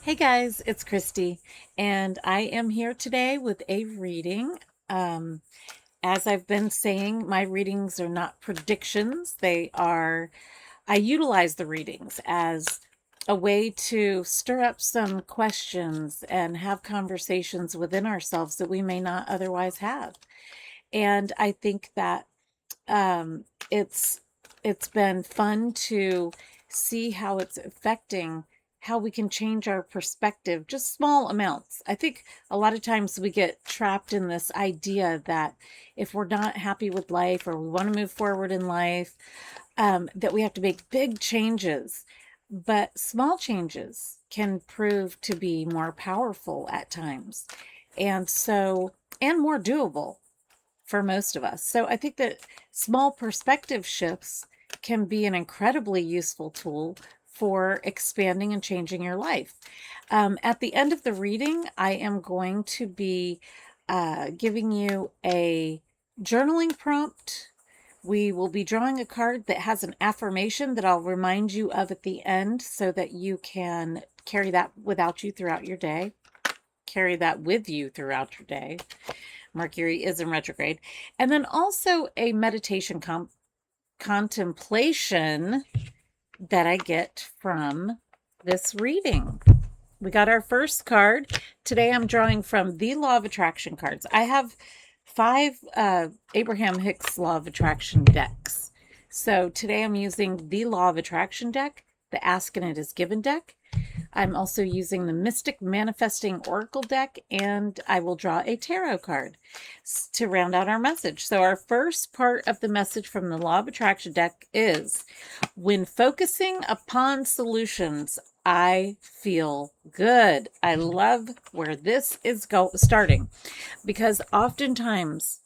Hey guys, it's Christy, and I am here today with a reading. Um, as I've been saying, my readings are not predictions. I utilize the readings as a way to stir up some questions and have conversations within ourselves that we may not otherwise have. And I think that um, it's it's been fun to see how it's affecting how we can change our perspective, just small amounts. I think a lot of times we get trapped in this idea that if we're not happy with life or we want to move forward in life, that we have to make big changes. But small changes can prove to be more powerful at times. And so, and more doable for most of us. So I think that small perspective shifts can be an incredibly useful tool for expanding and changing your life. At the end of the reading, I am going to be giving you a journaling prompt. We will be drawing a card that has an affirmation that I'll remind you of at the end so that you can carry that without you throughout your day. Carry that with you throughout your day. Mercury is in retrograde. And then also a meditation contemplation that I get from this reading. We got our first card. Today I'm drawing from the Law of Attraction cards. I have five Abraham Hicks Law of Attraction decks. So today I'm using the Law of Attraction deck, the Ask and It Is Given deck. I'm also using the Mystic Manifesting Oracle deck, and I will draw a tarot card to round out our message. So our first part of the message from the Law of Attraction deck is, when focusing upon solutions, I feel good. I love where this is starting, because oftentimes,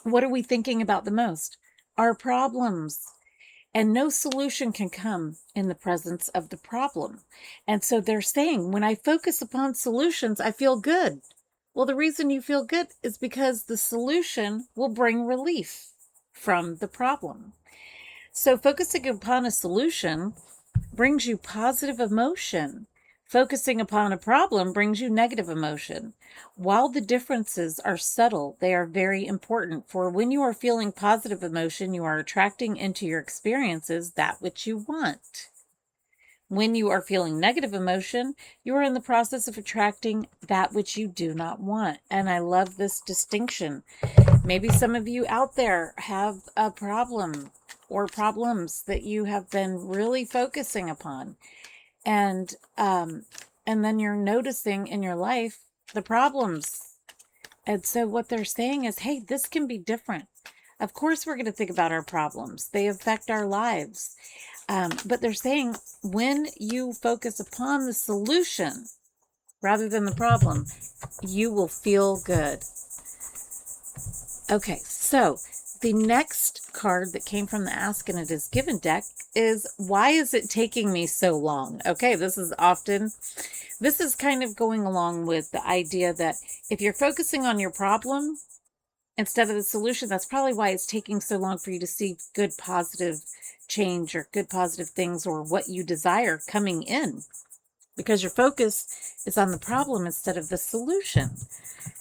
what are we thinking about the most? Our problems. And no solution can come in the presence of the problem. And so they're saying, when I focus upon solutions, I feel good. Well, the reason you feel good is because the solution will bring relief from the problem. So focusing upon a solution brings you positive emotion. Focusing upon a problem brings you negative emotion. While the differences are subtle, they are very important. For when you are feeling positive emotion, you are attracting into your experiences that which you want. When you are feeling negative emotion, you are in the process of attracting that which you do not want. And I love this distinction. Maybe some of you out there have a problem or problems that you have been really focusing upon, and then you're noticing in your life the problems. And so what they're saying is, hey, this can be different. Of course we're going to think about our problems, they affect our lives, but they're saying, when you focus upon the solution rather than the problem, you will feel good. Okay, so the next card that came from the Ask and It Is Given deck is, why is it taking me so long? Okay, this is kind of going along with the idea that if you're focusing on your problem instead of the solution, that's probably why it's taking so long for you to see good positive change or good positive things or what you desire coming in, because your focus is on the problem instead of the solution.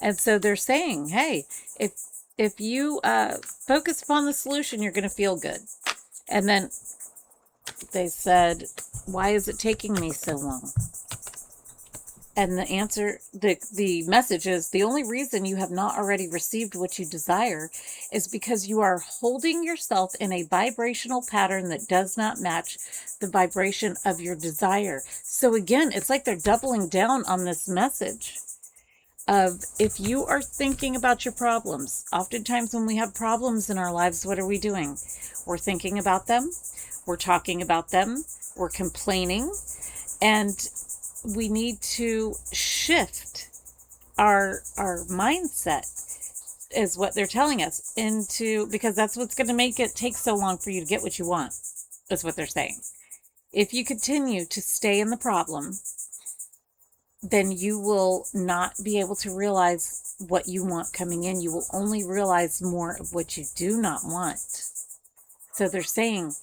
And so they're saying, hey, if you focus upon the solution, you're going to feel good. And then they said, why is it taking me so long? And the answer, the message is, the only reason you have not already received what you desire is because you are holding yourself in a vibrational pattern that does not match the vibration of your desire. So again, it's like they're doubling down on this message of, if you are thinking about your problems, oftentimes when we have problems in our lives, what are we doing? We're thinking about them, we're talking about them, we're complaining, and we need to shift our mindset, is what they're telling us, into, because that's what's going to make it take so long for you to get what you want, is what they're saying. If you continue to stay in the problem, then you will not be able to realize what you want coming in. You will only realize more of what you do not want. So they're saying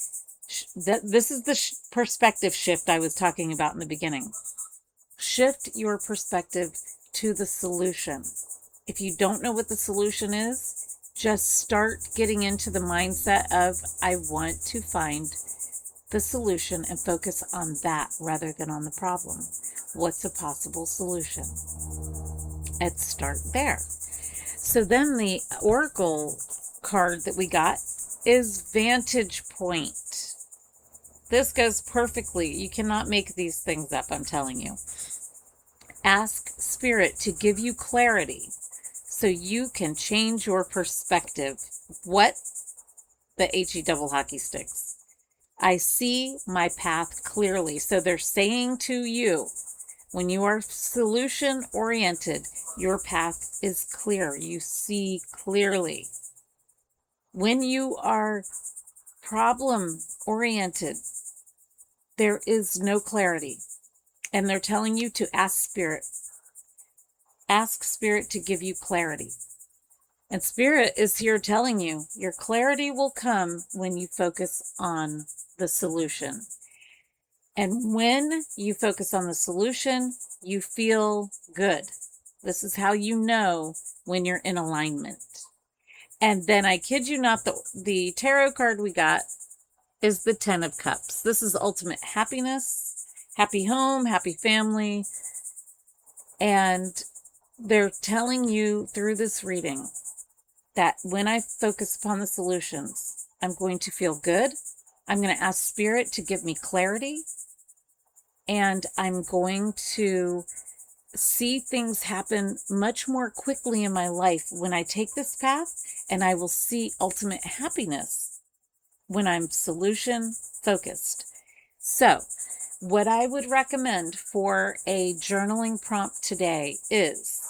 that this is the perspective shift I was talking about in the beginning. Shift your perspective to the solution. If you don't know what the solution is, just start getting into the mindset of, I want to find the solution and focus on that rather than on the problem. What's a possible solution? Let's start there. So then the Oracle card that we got is Vantage Point. This goes perfectly. You cannot make these things up, I'm telling you. Ask Spirit to give you clarity so you can change your perspective. What? The HE double hockey sticks. I see my path clearly. So they're saying to you, when you are solution oriented, your path is clear. You see clearly. When you are problem oriented, there is no clarity. And they're telling you to ask Spirit. Ask Spirit to give you clarity. And Spirit is here telling you your clarity will come when you focus on the solution. And when you focus on the solution, you feel good. This is how you know when you're in alignment. And then, I kid you not, the tarot card we got is the 10 of Cups. This is ultimate happiness, happy home, happy family. And they're telling you through this reading that when I focus upon the solutions, I'm going to feel good. I'm going to ask Spirit to give me clarity. And I'm going to see things happen much more quickly in my life when I take this path, and I will see ultimate happiness when I'm solution focused. So what I would recommend for a journaling prompt today is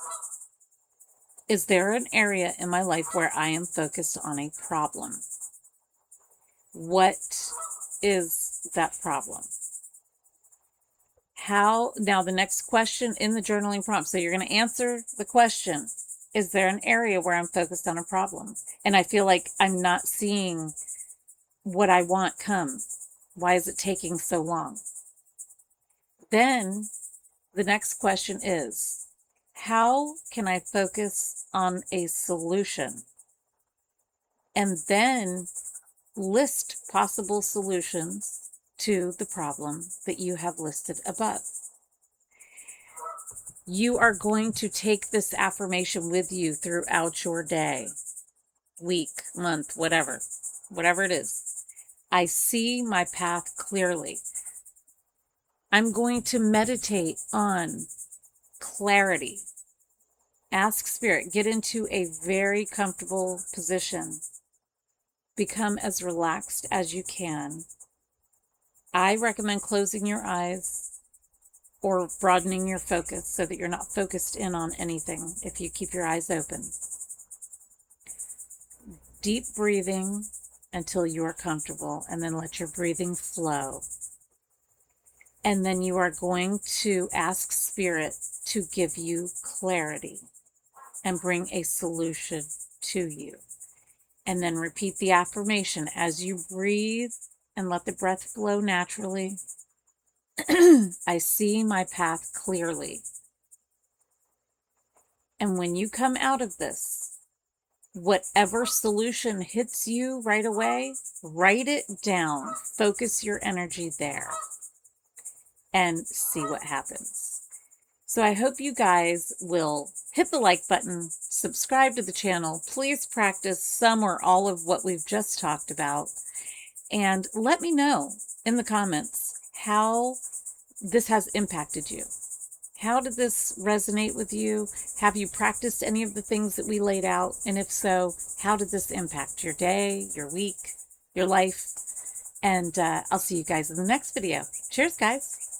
there an area in my life where I am focused on a problem? What is that problem? Now the next question in the journaling prompt, so you're going to answer the question, is there an area where I'm focused on a problem? And I feel like I'm not seeing what I want come. Why is it taking so long? Then the next question is, how can I focus on a solution? And then list possible solutions to the problem that you have listed above. You are going to take this affirmation with you throughout your day, week, month, whatever it is. I see my path clearly. I'm going to meditate on clarity. Ask Spirit, get into a very comfortable position. Become as relaxed as you can. I recommend closing your eyes or broadening your focus so that you're not focused in on anything if you keep your eyes open. Deep breathing until you are comfortable, and then let your breathing flow. And then you are going to ask Spirit to give you clarity and bring a solution to you. And then repeat the affirmation as you breathe and let the breath flow naturally. I see my path clearly. And when you come out of this, whatever solution hits you right away, write it down. Focus your energy there and see what happens. So I hope you guys will hit the like button, subscribe to the channel. Please practice some or all of what we've just talked about. And let me know in the comments how this has impacted you. How did this resonate with you? Have you practiced any of the things that we laid out? And if so, how did this impact your day, your week, your life? And I'll see you guys in the next video. Cheers, guys.